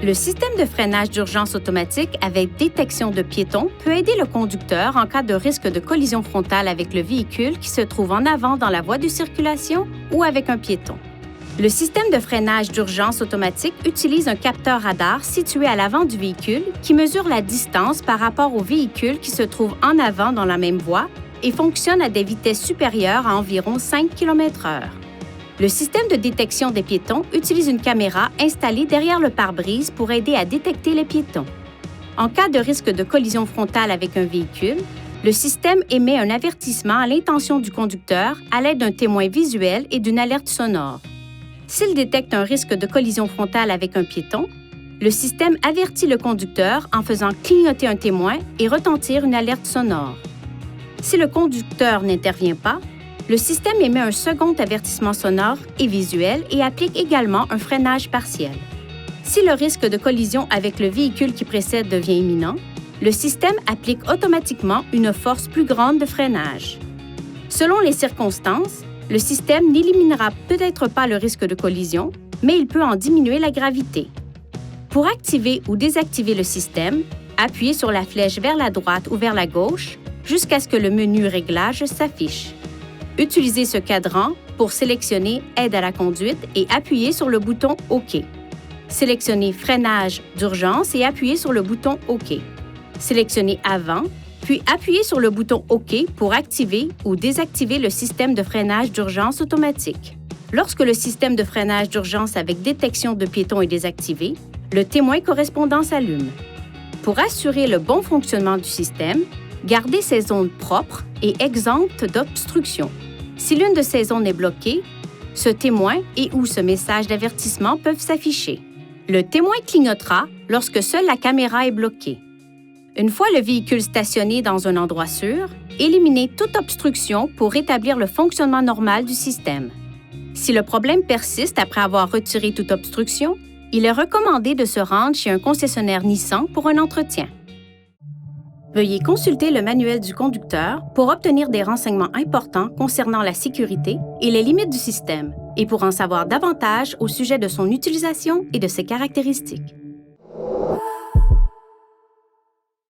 Le système de freinage d'urgence automatique avec détection de piétons peut aider le conducteur en cas de risque de collision frontale avec le véhicule qui se trouve en avant dans la voie de circulation ou avec un piéton. Le système de freinage d'urgence automatique utilise un capteur radar situé à l'avant du véhicule qui mesure la distance par rapport au véhicule qui se trouve en avant dans la même voie et fonctionne à des vitesses supérieures à environ 5 km/h. Le système de détection des piétons utilise une caméra installée derrière le pare-brise pour aider à détecter les piétons. En cas de risque de collision frontale avec un véhicule, le système émet un avertissement à l'intention du conducteur à l'aide d'un témoin visuel et d'une alerte sonore. S'il détecte un risque de collision frontale avec un piéton, le système avertit le conducteur en faisant clignoter un témoin et retentir une alerte sonore. Si le conducteur n'intervient pas, le système émet un second avertissement sonore et visuel et applique également un freinage partiel. Si le risque de collision avec le véhicule qui précède devient imminent, le système applique automatiquement une force plus grande de freinage. Selon les circonstances, le système n'éliminera peut-être pas le risque de collision, mais il peut en diminuer la gravité. Pour activer ou désactiver le système, appuyez sur la flèche vers la droite ou vers la gauche jusqu'à ce que le menu Réglages s'affiche. Utilisez ce cadran pour sélectionner Aide à la conduite et appuyez sur le bouton OK. Sélectionnez Freinage d'urgence et appuyez sur le bouton OK. Sélectionnez Avant, puis appuyez sur le bouton OK pour activer ou désactiver le système de freinage d'urgence automatique. Lorsque le système de freinage d'urgence avec détection de piétons est désactivé, le témoin correspondant s'allume. Pour assurer le bon fonctionnement du système, gardez ces zones propres et exemptes d'obstruction. Si l'une de ces zones est bloquée, ce témoin et/ou ce message d'avertissement peuvent s'afficher. Le témoin clignotera lorsque seule la caméra est bloquée. Une fois le véhicule stationné dans un endroit sûr, éliminez toute obstruction pour rétablir le fonctionnement normal du système. Si le problème persiste après avoir retiré toute obstruction, il est recommandé de se rendre chez un concessionnaire Nissan pour un entretien. Veuillez consulter le manuel du conducteur pour obtenir des renseignements importants concernant la sécurité et les limites du système et pour en savoir davantage au sujet de son utilisation et de ses caractéristiques.